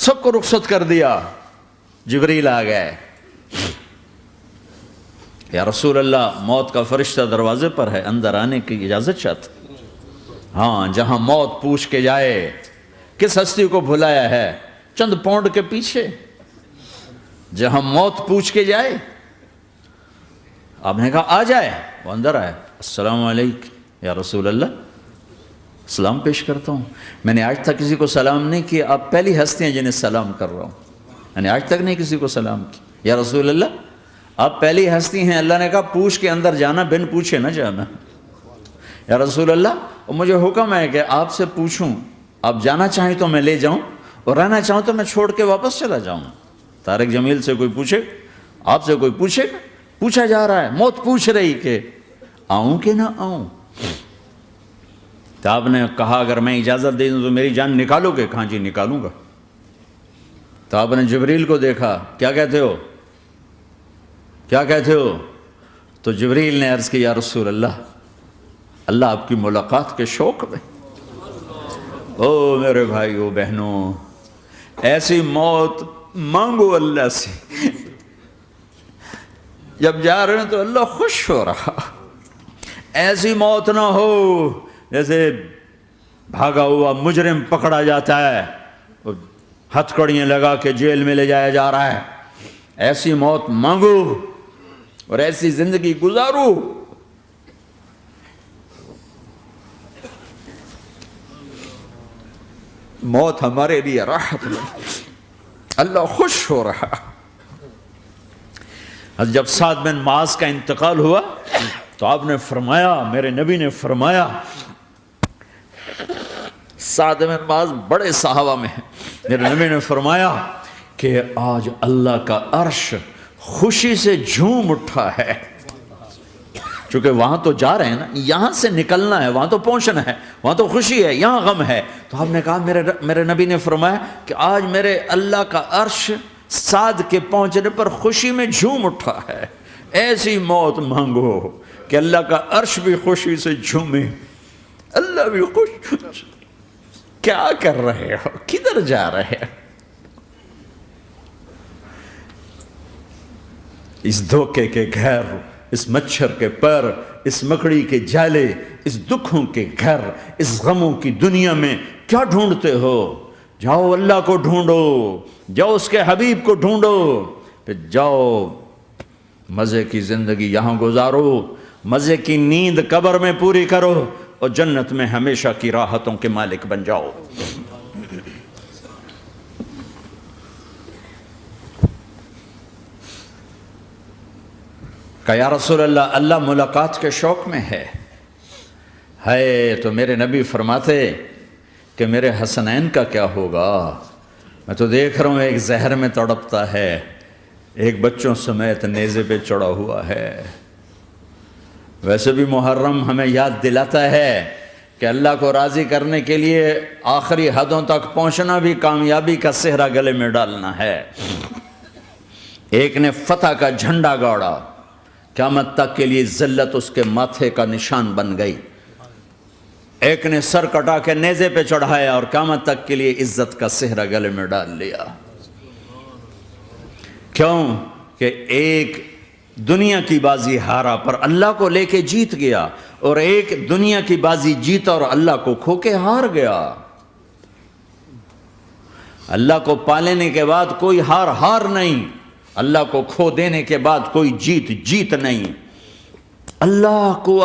سب کو رخصت کر دیا. جبریل آ گئے. یا رسول اللہ موت کا فرشتہ دروازے پر ہے, اندر آنے کی اجازت چاہتا. ہاں, جہاں موت پوچھ کے جائے کس ہستی کو بھلایا ہے, چند پونڈ کے پیچھے. جہاں موت پوچھ کے جائے, آپ نے کہا آ جائے, وہ اندر آئے. السلام علیکم یا رسول اللہ, سلام پیش کرتا ہوں. میں نے آج تک کسی کو سلام نہیں کیا, آپ پہلی ہستی ہیں جنہیں سلام کر رہا ہوں. میں نے آج تک نہیں کسی کو سلام کیا. یا رسول اللہ آپ پہلی ہستی ہیں. اللہ نے کہا پوچھ کے اندر جانا, بن پوچھے نہ جانا. یا رسول اللہ مجھے حکم ہے کہ آپ سے پوچھوں, آپ جانا چاہیں تو میں لے جاؤں, اور رہنا چاہوں تو میں چھوڑ کے واپس چلا جاؤں. طارق جمیل سے کوئی پوچھے, آپ سے کوئی پوچھے, پوچھا جا رہا ہے, موت پوچھ رہی کہ آؤں کہ نہ آؤں. تو آپ نے کہا اگر میں اجازت دے دوں تو میری جان نکالو گے؟ کہاں جی نکالوں گا. تو آپ نے جبریل کو دیکھا, کیا کہتے ہو, کیا کہتے ہو؟ تو جبریل نے عرض کی یا رسول اللہ, اللہ آپ کی ملاقات کے شوق میں. او میرے بھائیو بہنوں, ایسی موت مانگو اللہ سے. جب جا رہے ہیں تو اللہ خوش ہو رہا. ایسی موت نہ ہو جیسے بھاگا ہوا مجرم پکڑا جاتا ہے, ہتھکڑیاں لگا کے جیل میں لے جایا جا رہا ہے. ایسی موت مانگو اور ایسی زندگی گزارو. موت ہمارے لیے راحت ہے, اللہ خوش ہو رہا. جب سعد بن معاذ کا انتقال ہوا تو آپ نے فرمایا, میرے نبی نے فرمایا, سعد بن معاذ بڑے صحابہ میں ہیں, میرے نبی نے فرمایا کہ آج اللہ کا عرش خوشی سے جھوم اٹھا ہے. چونکہ وہاں تو جا رہے ہیں نا, یہاں سے نکلنا ہے, وہاں تو پہنچنا ہے, وہاں تو خوشی ہے, یہاں غم ہے. تو آپ نے کہا, میرے نبی نے فرمایا کہ آج میرے اللہ کا عرش سعد کے پہنچنے پر خوشی میں جھوم اٹھا ہے. ایسی موت مانگو کہ اللہ کا عرش بھی خوشی سے جھومے, اللہ بھی خوش. کیا کر رہے ہو, کدھر جا رہے ہو؟ اس دھوکے کے گھر, اس مچھر کے پر, اس مکڑی کے جالے, اس دکھوں کے گھر, اس غموں کی دنیا میں کیا ڈھونڈتے ہو؟ جاؤ اللہ کو ڈھونڈو, جاؤ اس کے حبیب کو ڈھونڈو, پھر جاؤ مزے کی زندگی یہاں گزارو, مزے کی نیند قبر میں پوری کرو, اور جنت میں ہمیشہ کی راحتوں کے مالک بن جاؤ. کہ یا رسول اللہ, اللہ ملاقات کے شوق میں ہے. تو میرے نبی فرماتے کہ میرے حسنین کا کیا ہوگا؟ میں تو دیکھ رہا ہوں ایک زہر میں تڑپتا ہے, ایک بچوں سمیت نیزے پہ چڑھا ہوا ہے. ویسے بھی محرم ہمیں یاد دلاتا ہے کہ اللہ کو راضی کرنے کے لیے آخری حدوں تک پہنچنا بھی کامیابی کا صحرا گلے میں ڈالنا ہے. ایک نے فتح کا جھنڈا گاڑا, قیامت تک کے لیے ذلت اس کے ماتھے کا نشان بن گئی. ایک نے سر کٹا کے نیزے پہ چڑھایا اور قیامت تک کے لیے عزت کا صحرا گلے میں ڈال لیا. کیوں کہ ایک دنیا کی بازی ہارا پر اللہ کو لے کے جیت گیا, اور ایک دنیا کی بازی جیتا اور اللہ کو کھو کے ہار گیا. اللہ کو پالینے کے بعد کوئی ہار نہیں, اللہ کو کھو دینے کے بعد کوئی جیت نہیں. اللہ کو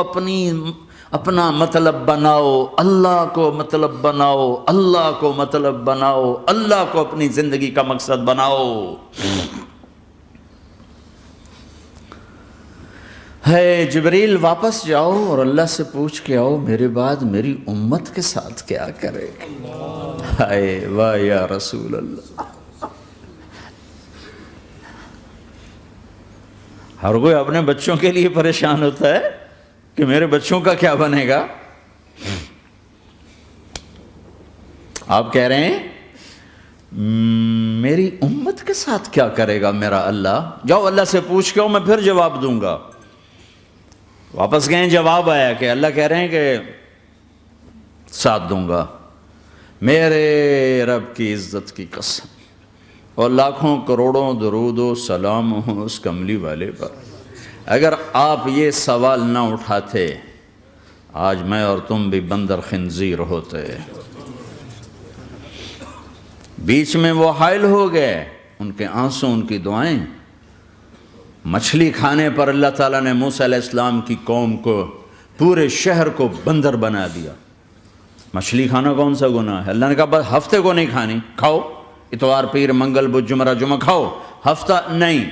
اپنا مطلب بناؤ, اللہ کو مطلب بناؤ, اللہ کو مطلب بناؤ, اللہ کو اپنی زندگی کا مقصد بناؤ. جبریل واپس جاؤ اور اللہ سے پوچھ کے آؤ میرے بعد میری امت کے ساتھ کیا کرے. واہ یا رسول اللہ. ہر کوئی اپنے بچوں کے لیے پریشان ہوتا ہے کہ میرے بچوں کا کیا بنے گا. آپ کہہ رہے ہیں میری امت کے ساتھ کیا کرے گا میرا اللہ. جاؤ اللہ سے پوچھ کے آؤ, میں پھر جواب دوں گا. واپس گئے, جواب آیا کہ اللہ کہہ رہے ہیں کہ ساتھ دوں گا. میرے رب کی عزت کی قسم, اور لاکھوں کروڑوں درود و سلام ہوں اس کملی والے پر۔ اگر آپ یہ سوال نہ اٹھاتے آج میں اور تم بھی بندر خنزیر ہوتے۔ بیچ میں وہ حائل ہو گئے، ان کے آنسو، ان کی دعائیں۔ مچھلی کھانے پر اللہ تعالیٰ نے موسیٰ علیہ السلام کی قوم کو، پورے شہر کو بندر بنا دیا۔ مچھلی کھانا کون سا گناہ ہے؟ اللہ نے کہا بس ہفتے کو نہیں کھانی، کھاؤ، اتوار پیر منگل بدھ جمعہ جمعہ کھاؤ، ہفتہ نہیں۔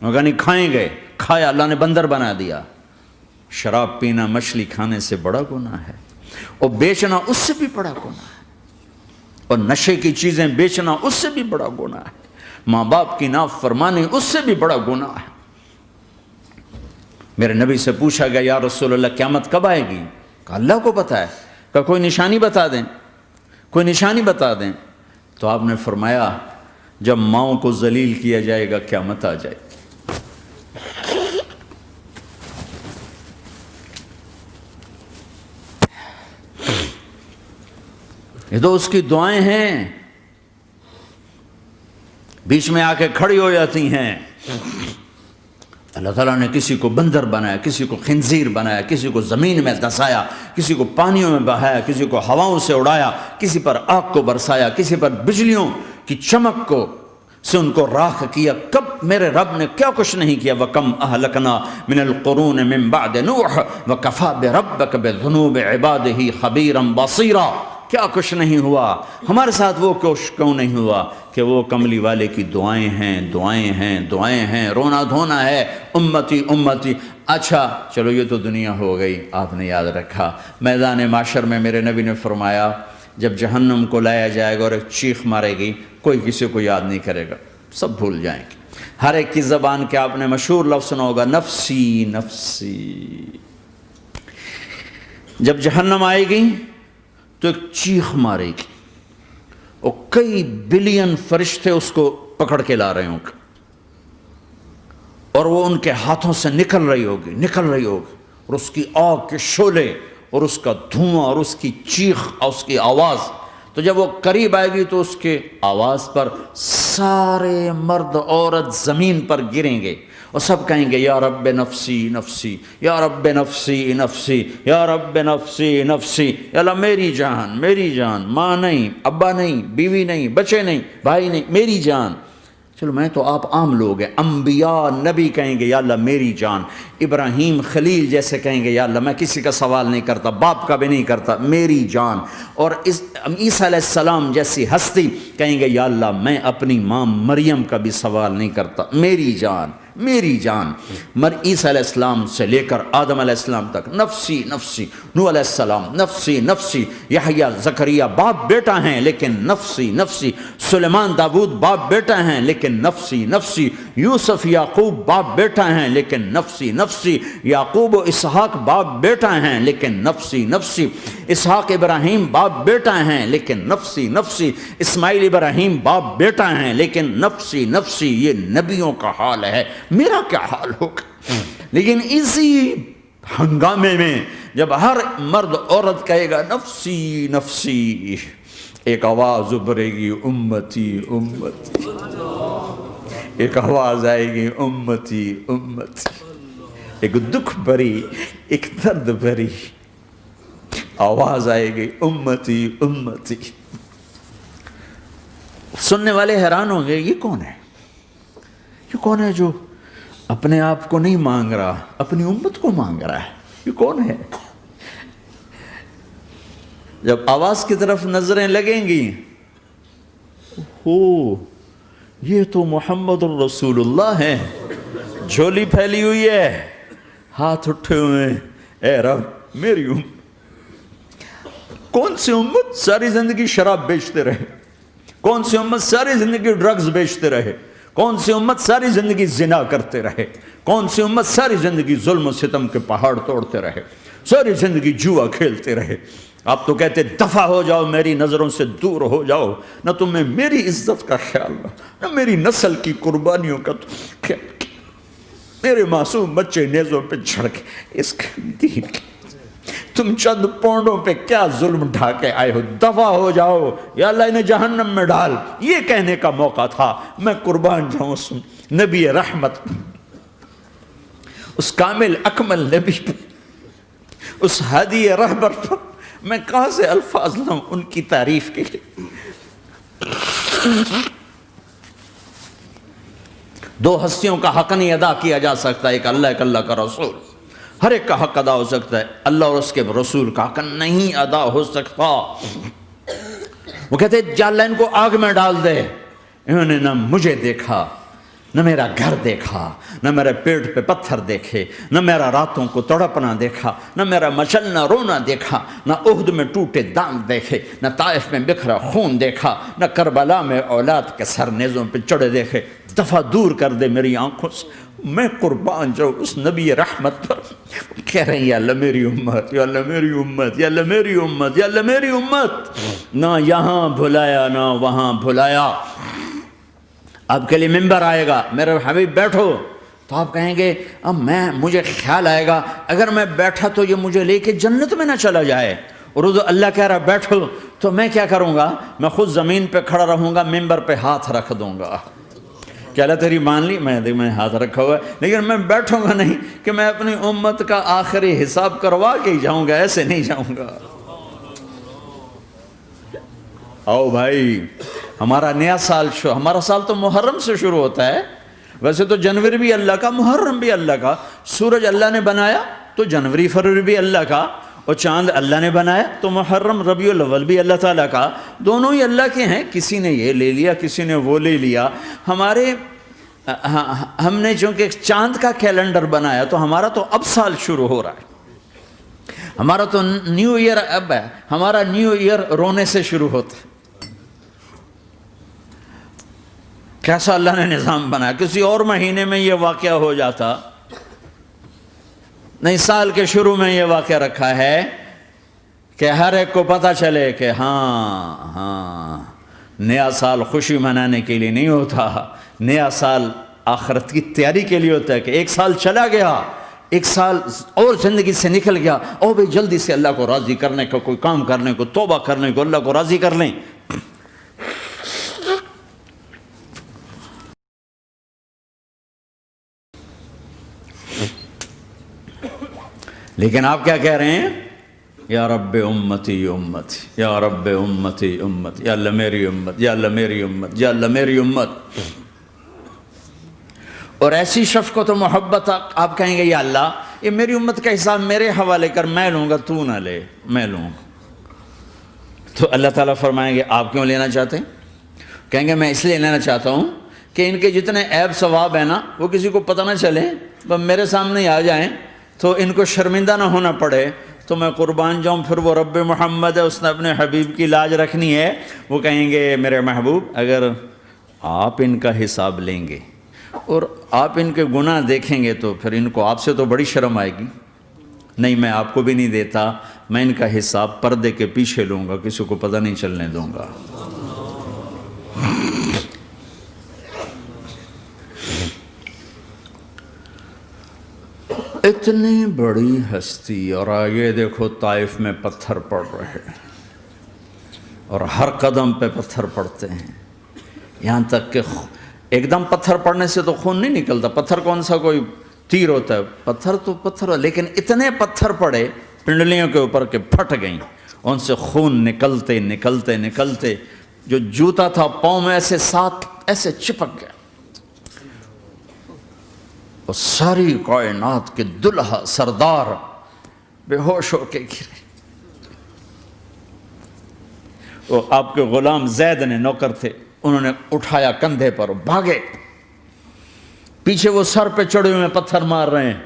وہ کہا نہیں کھائیں گے، کھایا، اللہ نے بندر بنا دیا۔ شراب پینا مچھلی کھانے سے بڑا گناہ ہے، اور بیچنا اس سے بھی بڑا گناہ ہے، اور نشے کی چیزیں بیچنا اس سے بھی بڑا گناہ ہے، ماں باپ کی نافرمانی اس سے بھی بڑا گناہ ہے۔ میرے نبی سے پوچھا گیا یا رسول اللہ قیامت کب آئے گی؟ کہا اللہ کو پتہ ہے۔ کہا کوئی نشانی بتا دیں، کوئی نشانی بتا دیں۔ تو آپ نے فرمایا جب ماؤں کو ذلیل کیا جائے گا قیامت آ جائے گی۔ یہ تو اس کی دعائیں ہیں، بیچ میں آ کے کھڑی ہو جاتی ہیں۔ اللہ تعالیٰ نے کسی کو بندر بنایا، کسی کو خنزیر بنایا، کسی کو زمین میں دھسایا، کسی کو پانیوں میں بہایا، کسی کو ہواؤں سے اڑایا، کسی پر آگ کو برسایا، کسی پر بجلیوں کی چمک کو سے ان کو راکھ کیا۔ کب میرے رب نے کیا کچھ نہیں کیا۔ وَكَمْ أَهْلَكْنَا مِنَ الْقُرُونِ مِنْ بَعْدِ نُوحٍ وَكَفَى بِرَبِّكَ بِذُنُوبِ عِبَادِهِ خَبِيرًا بَصِيرًا۔ کیا کچھ نہیں ہوا ہمارے ساتھ، وہ کچھ کیوں نہیں ہوا کہ وہ کملی والے کی دعائیں ہیں، دعائیں ہیں، دعائیں ہیں، رونا دھونا ہے، امتی امتی۔ اچھا چلو یہ تو دنیا ہو گئی، آپ نے یاد رکھا میدان معاشر میں میرے نبی نے فرمایا جب جہنم کو لایا جائے گا اور ایک چیخ مارے گی، کوئی کسی کو یاد نہیں کرے گا، سب بھول جائیں گے۔ ہر ایک کی زبان کے آپ نے مشہور لفظ سنا ہوگا نفسی نفسی۔ جب جہنم آئے گی تو ایک چیخ مارے گی، اور کئی بلین فرشتے اس کو پکڑ کے لا رہے ہوں گے، اور وہ ان کے ہاتھوں سے نکل رہی ہوگی، اور اس کی آگ کے شعلے اور اس کا دھواں اور اس کی چیخ اور اس کی آواز۔ تو جب وہ قریب آئے گی تو اس کے آواز پر سارے مرد عورت زمین پر گریں گے، اور سب کہیں گے یا رب نفسی نفسی، یا رب نفسی نفسی، یا رب نفسی نفسی۔ یا اللہ میری جان، میری جان، ماں نہیں، ابا نہیں، بیوی نہیں، بچے نہیں، بھائی نہیں، میری جان۔ چلو میں تو آپ عام لوگ ہیں، انبیاء نبی کہیں گے یا اللہ میری جان، ابراہیم خلیل جیسے کہیں گے یا اللہ میں کسی کا سوال نہیں کرتا، باپ کا بھی نہیں کرتا، میری جان۔ اور عیسیٰ علیہ السلام جیسی ہستی کہیں گے یا اللہ میں اپنی ماں مریم کا بھی سوال نہیں کرتا، میری جان، میری جان۔ عیسیٰ علیہ السلام سے لے کر آدم علیہ السلام تک نفسی نفسی، نوح علیہ السلام نفسی نفسی، یحییٰ زکریا باپ بیٹا ہیں لیکن نفسی نفسی، سلیمان داؤد باپ بیٹا ہیں لیکن نفسی نفسی، یوسف یعقوب باپ بیٹا ہیں لیکن نفسی نفسی، یعقوب و اسحاق باپ بیٹا ہیں لیکن نفسی نفسی، اسحاق ابراہیم باپ بیٹا ہیں لیکن نفسی نفسی، اسماعیل ابراہیم باپ بیٹا ہیں لیکن نفسی نفسی۔ یہ نبیوں کا حال ہے، میرا کیا حال ہوگا؟ لیکن اسی ہنگامے میں جب ہر مرد عورت کہے گا نفسی نفسی، ایک آواز ابھرے گی امتی امتی، ایک آواز آئے گی امتی امتی، ایک دکھ بھری، ایک درد بھری آواز آئے گی امتی امتی۔ سننے والے حیران ہوں گے یہ کون ہے، یہ کون ہے جو اپنے آپ کو نہیں مانگ رہا، اپنی امت کو مانگ رہا ہے، یہ کون ہے؟ جب آواز کی طرف نظریں لگیں گی، ہو یہ تو محمد الرسول اللہ ہے، جھولی پھیلی ہوئی ہے، ہاتھ اٹھے ہوئے ہیں، اے رب میری امت۔ کون سی امت ساری زندگی شراب بیچتے رہے، کون سی امت ساری زندگی ڈرگز بیچتے رہے، کون سی امت ساری زندگی زنا کرتے رہے، کون سی امت ساری زندگی ظلم و ستم کے پہاڑ توڑتے رہے، ساری زندگی جوا کھیلتے رہے۔ آپ تو کہتے دفع ہو جاؤ، میری نظروں سے دور ہو جاؤ، نہ تمہیں میری عزت کا خیال نہ میری نسل کی قربانیوں کا خیال، میرے معصوم بچے نیزوں پہ چڑھ کے اس دین کے تم چند پونڈوں پہ کیا ظلم ڈھا کے آئے ہو، دفع ہو جاؤ یا اللہ انہیں جہنم میں ڈال. یہ کہنے کا موقع تھا. میں قربان جاؤں اس نبی رحمت، اس کامل اکمل نبی پر، اس ہادی رہبر پر میں کہاں سے الفاظ لاؤں ان کی تعریف کے لیے. دو ہستیوں کا حق نہیں ادا کیا جا سکتا، ایک اللہ، ایک اللہ کا رسول. ہر ایک کا حق ادا ہو سکتا ہے، اللہ اور اس کے رسول کا حق نہیں ادا ہو سکتا. وہ کہتے جا اللہ ان کو آگ میں ڈال دے. انہوں نے نہ مجھے دیکھا، نہ میرا گھر دیکھا، نہ میرے پیٹ پہ پتھر دیکھے، نہ میرا راتوں کو تڑپنا دیکھا، نہ میرا مچلنا رونا دیکھا، نہ احد میں ٹوٹے دانت دیکھے، نہ طائف میں بکھرا خون دیکھا، نہ کربلا میں اولاد کے سر نیزوں پہ چڑھے دیکھے. دفعہ دور کر دے میری آنکھوں سے. میں قربان جاؤں اس نبی رحمت پر. کہہ رہے ہیں یا اللہ میری امت، یا اللہ میری امت، یا اللہ میری امت، یا اللہ میری امت. نہ یہاں بھلایا نہ وہاں بھلایا. آپ کے لیے ممبر آئے گا، میرے حبیب بیٹھو، تو آپ کہیں گے اب مجھے خیال آئے گا اگر میں بیٹھا تو یہ مجھے لے کے جنت میں نہ چلا جائے. اور اللہ کہہ رہا بیٹھو تو میں کیا کروں گا؟ میں خود زمین پہ کھڑا رہوں گا، ممبر پہ ہاتھ رکھ دوں گا. کہ اللہ تیری مان لی، میں ہاتھ رکھا ہوا ہے، لیکن میں بیٹھوں گا نہیں کہ میں اپنی امت کا آخری حساب کروا کے ہی جاؤں گا، ایسے نہیں جاؤں گا. آؤ بھائی، ہمارا نیا سال ہمارا سال تو محرم سے شروع ہوتا ہے. ویسے تو جنوری بھی اللہ کا، محرم بھی اللہ کا. سورج اللہ نے بنایا تو جنوری فروری بھی اللہ کا، اور چاند اللہ نے بنایا تو محرم ربیع الاول بھی اللہ تعالیٰ کا. دونوں ہی اللہ کے ہیں. کسی نے یہ لے لیا، کسی نے وہ لے لیا. ہم نے چونکہ چاند کا کیلنڈر بنایا تو ہمارا تو اب سال شروع ہو رہا ہے. ہمارا تو نیو ایئر اب ہے. ہمارا نیو ایئر رونے سے شروع ہوتا ہے. کیسا اللہ نے نظام بنایا. کسی اور مہینے میں یہ واقعہ ہو جاتا. نہیں، سال کے شروع میں یہ واقعہ رکھا ہے کہ ہر ایک کو پتہ چلے کہ ہاں نیا سال خوشی منانے کے لیے نہیں ہوتا. نیا سال آخرت کی تیاری کے لیے ہوتا ہے. کہ ایک سال چلا گیا، ایک سال اور زندگی سے نکل گیا، اور بھی جلدی سے اللہ کو راضی کرنے کا کوئی کام کرنے کو، توبہ کرنے کو، اللہ کو راضی کر لیں. لیکن آپ کیا کہہ رہے ہیں؟ یا رب امتی امت، یا رب امتی امت، یا اللہ میری امت، یا اللہ میری امت، یا اللہ میری امت. اور ایسی شفقت و محبت آپ کہیں گے یا اللہ یہ میری امت کا حساب میرے حوالے کر، میں لوں گا، تو نہ لے، میں لوں گا. تو اللہ تعالیٰ فرمائیں گے آپ کیوں لینا چاہتے ہیں؟ کہیں گے میں اس لیے لینا چاہتا ہوں کہ ان کے جتنے عیب ثواب ہیں نا وہ کسی کو پتہ نہ چلے، بس میرے سامنے ہی آ جائیں تو ان کو شرمندہ نہ ہونا پڑے. تو میں قربان جاؤں. پھر وہ رب محمد ہے، اس نے اپنے حبیب کی لاج رکھنی ہے. وہ کہیں گے میرے محبوب اگر آپ ان کا حساب لیں گے اور آپ ان کے گناہ دیکھیں گے تو پھر ان کو آپ سے تو بڑی شرم آئے گی. نہیں، میں آپ کو بھی نہیں دیتا، میں ان کا حساب پردے کے پیچھے لوں گا، کسی کو پتہ نہیں چلنے دوں گا. اتنی بڑی ہستی، اور آگے دیکھو طائف میں پتھر پڑ رہے ہیں اور ہر قدم پہ پتھر پڑتے ہیں. یہاں تک کہ ایک دم پتھر پڑنے سے تو خون نہیں نکلتا. پتھر کون سا کوئی تیر ہوتا ہے؟ پتھر تو پتھر. لیکن اتنے پتھر پڑے پنڈلیوں کے اوپر کہ پھٹ گئیں. ان سے خون نکلتے نکلتے نکلتے جو جوتا تھا پاؤں میں ایسے ساتھ ایسے چپک گیا. اور ساری کائنات کے دلہا سردار بے ہوش ہو کے گرے. وہ آپ کے غلام زید نے نوکر تھے، انہوں نے اٹھایا کندھے پر، بھاگے. پیچھے وہ سر پہ چڑھے ہوئے پتھر مار رہے ہیں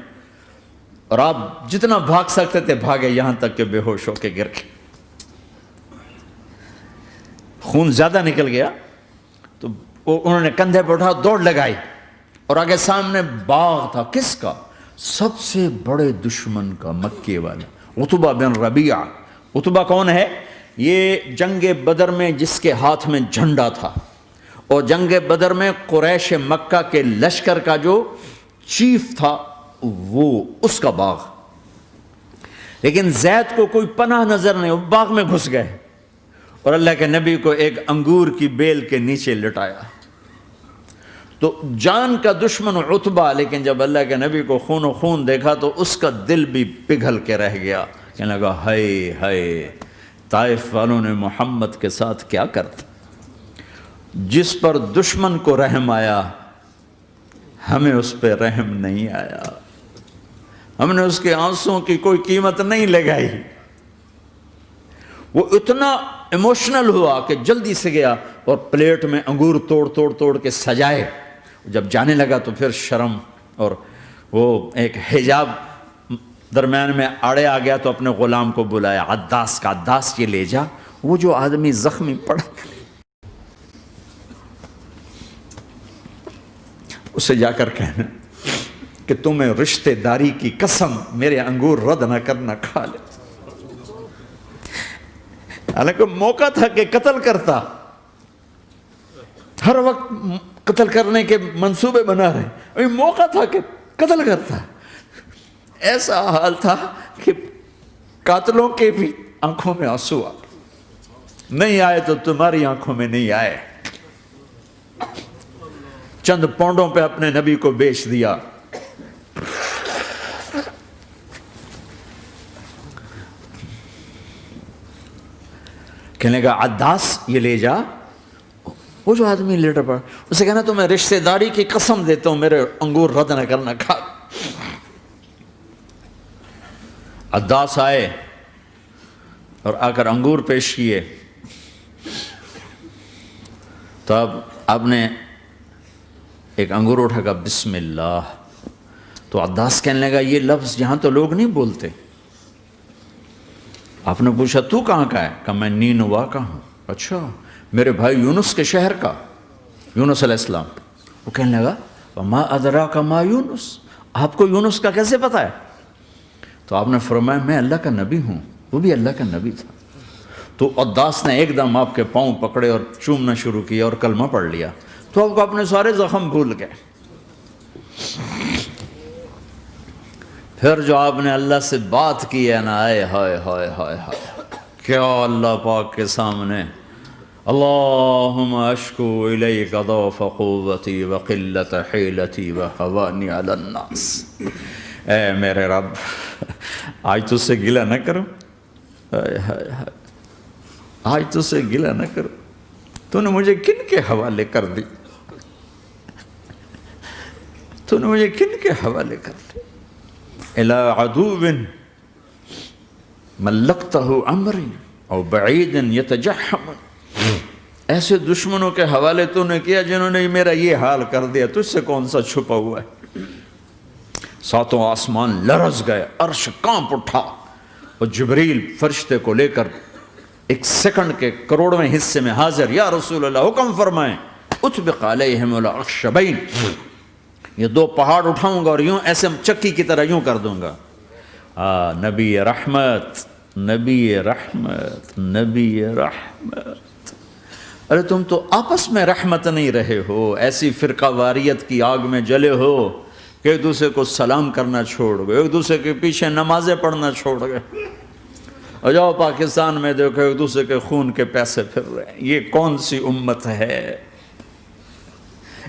اور آپ جتنا بھاگ سکتے تھے بھاگے، یہاں تک کہ بے ہوش ہو کے گر گئے. خون زیادہ نکل گیا تو انہوں نے کندھے پہ اٹھا، دوڑ لگائی. اور آگے سامنے باغ تھا. کس کا؟ سب سے بڑے دشمن کا، مکے والا عتبہ بن ربیعہ. عتبہ کون ہے؟ یہ جنگ بدر میں جس کے ہاتھ میں جھنڈا تھا، اور جنگ بدر میں قریش مکہ کے لشکر کا جو چیف تھا وہ اس کا باغ. لیکن زید کو کوئی پناہ نظر نہیں، وہ باغ میں گھس گئے اور اللہ کے نبی کو ایک انگور کی بیل کے نیچے لٹایا۔ تو جان کا دشمن عتبہ، لیکن جب اللہ کے نبی کو خون و خون دیکھا تو اس کا دل بھی پگھل کے رہ گیا، کہنے لگا ہائے ہائے، طائف والوں نے محمد کے ساتھ کیا کرتا۔ جس پر دشمن کو رحم آیا ہمیں اس پہ رحم نہیں آیا، ہم نے اس کے آنسوں کی کوئی قیمت نہیں لگائی۔ وہ اتنا ایموشنل ہوا کہ جلدی سے گیا اور پلیٹ میں انگور توڑ کے سجائے۔ جب جانے لگا تو پھر شرم اور وہ ایک حجاب درمیان میں آڑے آ گیا تو اپنے غلام کو بلایا، عداس کا، عداس یہ لے جا وہ جو آدمی زخمی پڑا، اسے جا کر کہنا کہ تمہیں رشتہ داری کی قسم میرے انگور رد نہ کرنا، کھا لے۔ حالانکہ موقع تھا کہ قتل کرتا، ہر وقت قتل کرنے کے منصوبے بنا رہے، ابھی موقع تھا کہ قتل کرتا۔ ایسا حال تھا کہ قاتلوں کے بھی آنکھوں میں آنسو آ نہیں آئے تو تمہاری آنکھوں میں نہیں آئے۔ چند پونڈوں پہ اپنے نبی کو بیچ دیا۔ کہنے کا عداس یہ لے جا، وہ جو آدمی لیٹر پڑا، اسے کہنا تو میں رشتہ داری کی قسم دیتا ہوں میرے انگور رد نہ کرنا، کھا۔ عداس آئے اور آ کر انگور پیش کیے تو اب آپ نے ایک انگور اٹھا کر بسم اللہ، تو عداس کہنے لگا یہ لفظ یہاں تو لوگ نہیں بولتے۔ آپ نے پوچھا تو کہاں کا ہے؟ کہا میں نینوا کا ہوں۔ اچھا، میرے بھائی یونس کے شہر کا، یونس علیہ السلام۔ وہ کہنے لگا وما ادراک ما یونس، آپ کو یونس کا کیسے پتا ہے؟ تو آپ نے فرمایا میں اللہ کا نبی ہوں، وہ بھی اللہ کا نبی تھا۔ تو عداس نے ایک دم آپ کے پاؤں پکڑے اور چومنا شروع کیا اور کلمہ پڑھ لیا، تو آپ کو اپنے سارے زخم بھول گئے۔ پھر جو آپ نے اللہ سے بات کی ہے نا، آئے ہائے ہائے ہائے ہائے، کیا اللہ پاک کے سامنے اللہم اشکو الیک ضعف قوتی وقلت حیلتی وہوانی علی الناس، اے میرے رب آج تجھ سے گلہ نہ کرو، آج تجھ سے گلہ نہ کرو، تو نے مجھے کن کے حوالے کر دی، تو نے مجھے کن کے حوالے کر دی، الی عدو ملکتہ امری او بعید یتجحم، ایسے دشمنوں کے حوالے تو نے کیا جنہوں نے میرا یہ حال کر دیا، تجھ سے کون سا چھپا ہوا ہے۔ ساتوں آسمان لرز گئے، عرش کانپ اٹھا، اور جبریل فرشتے کو لے کر ایک سیکنڈ کے کروڑویں حصے میں حاضر، یا رسول اللہ حکم فرمائیں اطبق علیہم الاخشبین، یہ دو پہاڑ اٹھاؤں گا اور یوں ایسے چکی کی طرح یوں کر دوں گا۔ نبی رحمت، نبی رحمت، نبی رحمت۔ ارے تم تو آپس میں رحمت نہیں رہے ہو، ایسی فرقہ واریت کی آگ میں جلے ہو کہ ایک دوسرے کو سلام کرنا چھوڑ گئے، ایک دوسرے کے پیچھے نمازیں پڑھنا چھوڑ گئے، اور جاؤ پاکستان میں دیکھو ایک دوسرے کے خون کے پیسے پھر رہے ہیں۔ یہ کون سی امت ہے؟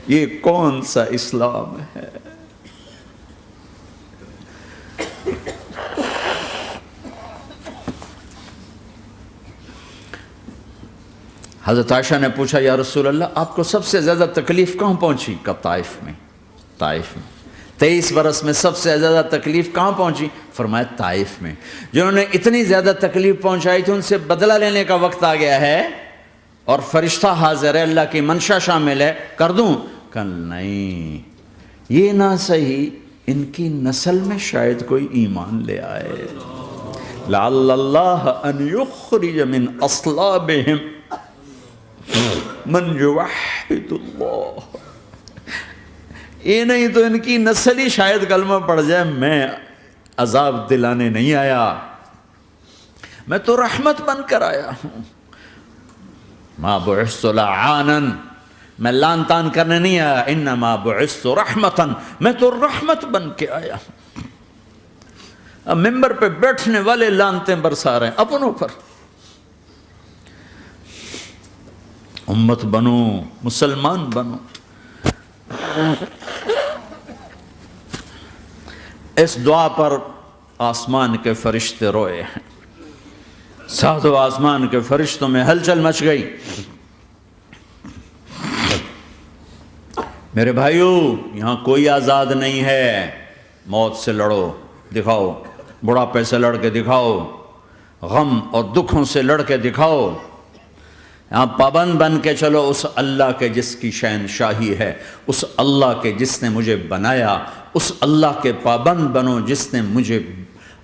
یہ کون سا اسلام ہے؟ حضرت عائشہ نے پوچھا یا رسول اللہ آپ کو سب سے زیادہ تکلیف کہاں پہنچی؟ کہا طائف میں، طائف میں۔ 23 برس میں سب سے زیادہ تکلیف کہاں پہنچی؟ فرمایا طائف میں۔ جنہوں نے اتنی زیادہ تکلیف پہنچائی تھی ان سے بدلہ لینے کا وقت آ گیا ہے، اور فرشتہ حاضر ہے، اللہ کی منشا شامل ہے، کر دوں؟ کہ نہیں، یہ نہ صحیح، ان کی نسل میں شاید کوئی ایمان لے آئے، لعل اللہ ان یخرج من اصلابہم من یوحد اللہ، یہ نہیں تو ان کی نسل ہی شاید کلمہ پڑ جائے۔ میں عذاب دلانے نہیں آیا، میں تو رحمت بن کر آیا ہوں۔ ما بعثت لعانا، میں لان تان کرنے نہیں آیا، انما بعثت رحمتا، میں تو رحمت بن کے آیا ہوں۔ اب ممبر پہ بیٹھنے والے لانتیں برسا رہے ہیں اپنوں پر. امت بنو، مسلمان بنو. اس دعا پر آسمان کے فرشتے روئے ہیں. ساتوں آسمان کے فرشتوں میں ہلچل مچ گئی. میرے بھائیو، یہاں کوئی آزاد نہیں ہے. موت سے لڑو، دکھاؤ. بڑھاپے سے لڑ کے دکھاؤ. غم اور دکھوں سے لڑ کے دکھاؤ. یہاں پابند بن کے چلو اس اللہ کے جس کی شہنشاہی ہے، اس اللہ کے جس نے مجھے بنایا. اس اللہ کے پابند بنو جس نے مجھے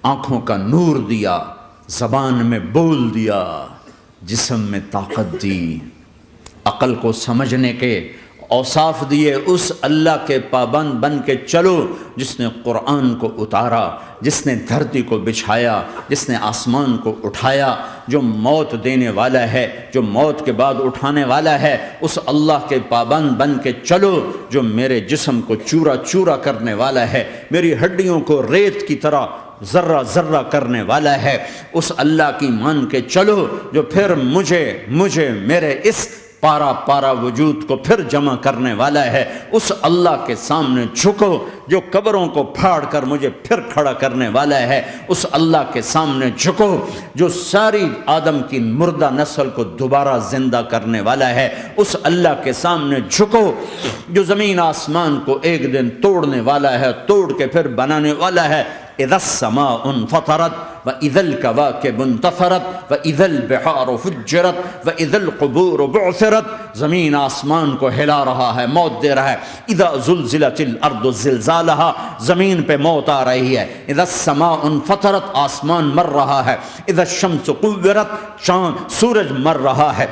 آنکھوں کا نور دیا، زبان میں بول دیا، جسم میں طاقت دی، عقل کو سمجھنے کے اوصاف دیے. اس اللہ کے پابند بن کے چلو جس نے قرآن کو اتارا، جس نے دھرتی کو بچھایا، جس نے آسمان کو اٹھایا، جو موت دینے والا ہے، جو موت کے بعد اٹھانے والا ہے. اس اللہ کے پابند بن کے چلو جو میرے جسم کو چورا چورا کرنے والا ہے، میری ہڈیوں کو ریت کی طرح ذرہ ذرہ کرنے والا ہے. اس اللہ کی مان کے چلو جو پھر مجھے میرے اس پارا پارا وجود کو پھر جمع کرنے والا ہے. اس اللہ کے سامنے جھکو جو قبروں کو پھاڑ کر مجھے پھر کھڑا کرنے والا ہے. اس اللہ کے سامنے جھکو جو ساری آدم کی مردہ نسل کو دوبارہ زندہ کرنے والا ہے. اس اللہ کے سامنے جھکو جو زمین آسمان کو ایک دن توڑنے والا ہے، توڑ کے پھر بنانے والا ہے. اذا السماء انفطرت واذا الكواكب انتثرت واذا البحار فجرت واذا القبور بعثرت. زمین آسمان کو ہلا رہا ہے، موت دے رہا ہے. اذا زلزلت الارض زلزالها، زمین پہ موت آ رہی ہے. اذا السماء انفطرت، آسمان مر رہا ہے. اذا الشمس قورت، چاند سورج مر رہا ہے.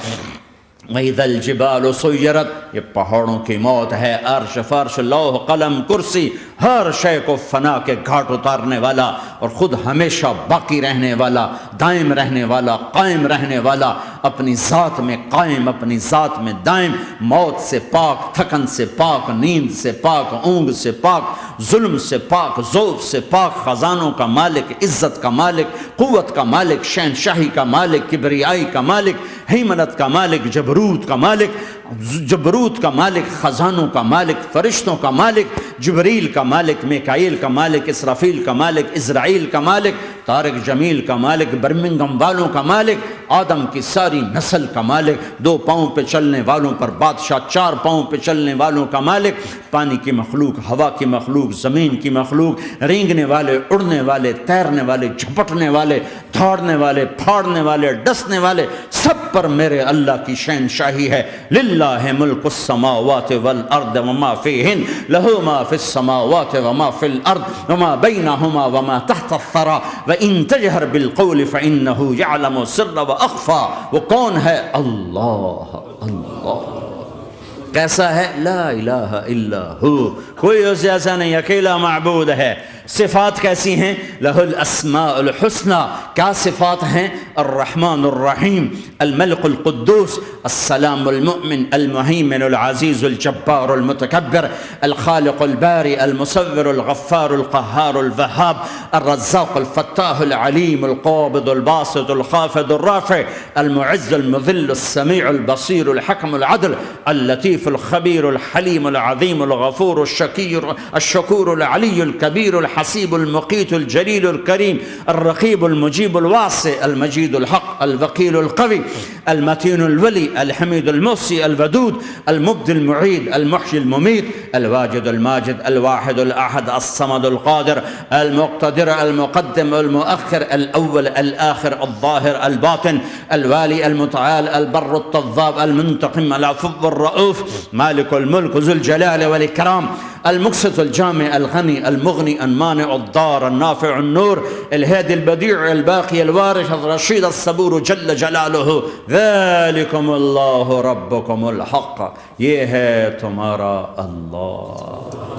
وَإِذَا الْجِبَالُ سُيِّرَتْ، یہ پہاڑوں کی موت ہے. عرش فرش لوح قلم کرسی ہر شے کو فنا کے گھاٹ اتارنے والا اور خود ہمیشہ باقی رہنے والا، دائم رہنے والا، قائم رہنے والا، اپنی ذات میں قائم، اپنی ذات میں دائم، موت سے پاک، تھکن سے پاک، نیند سے پاک، اونگ سے پاک، ظلم سے پاک، ذوق سے پاک، خزانوں کا مالک، عزت کا مالک، قوت کا مالک، شہنشاہی کا مالک، کبریائی کا مالک، ہیمنت کا مالک، جبروت کا مالک، خزانوں کا مالک، فرشتوں کا مالک، جبریل کا مالک، میکائیل کا مالک، اسرافیل کا مالک، اسرائیل کا مالک، طارق جمیل کا مالک، برمنگم والوں کا مالک، آدم کی ساری نسل کا مالک، 2 پاؤں پہ چلنے والوں پر بادشاہ، 4 پاؤں پہ چلنے والوں کا مالک، پانی کی مخلوق، ہوا کی مخلوق، زمین کی مخلوق، رینگنے والے، اڑنے والے، تیرنے والے، جھپٹنے والے، دھاڑنے والے، پھاڑنے والے، ڈسنے والے، سب پر میرے اللہ کی شہنشاہی ہے. للہ ملک السماوات والارض وما فیہن، لہ ما فی السماوات وما فی الارض وما بینہما وما تحت الثری وان تجہر بالقول فانہ یعلم السر واخفی. وہ کون ہے؟ اللہ. اللہ کیسا ہے؟ لا الہ الا ہو، کوئی اسے ایسا نہیں، اکیلا معبود ہے. صفات کیسی ہیں؟ لہ الاسماء الحسنى. کیا صفات ہیں؟ الرحمن الرحیم، الملک القدوس، السلام المؤمن، المہیمن العزیز الجبار المتکبر، الخالق الباری المصور الغفار القہار الوہاب، الرزاق الفتاح العلیم القابض الباسط الخافض الرافع، المعز المذل السمیع البصیر الحکم العدل، اللطیف الخبیر الحلیم العظیم الغفور الشکور العلی الکبیر الحسیب المقیت الجلیل الکریم، الرقیب المجیب الواسع، المجید الحق، الوکیل القوی، المتین الولی، الحمید المحصی، الودود، المبدی المعید، المحیی الممیت، الواجد الماجد، الواحد الاحد، الصمد القادر، المقتدر، المقدم، المؤخر، الاول، الاخر، الظاهر، الباطن، الوالي، المتعال، البر التضاب، المنتقم، العفو الرؤوف، مالك الملك، ذو الجلال والإكرام، المقسط الجامع الغني المغني المانع الضار النافع النور، الهادي البديع الباقي الوارث الرشيد الصبور جل جلاله. ذلكم الله ربكم الحق، یہ ہے تمہارا اللہ.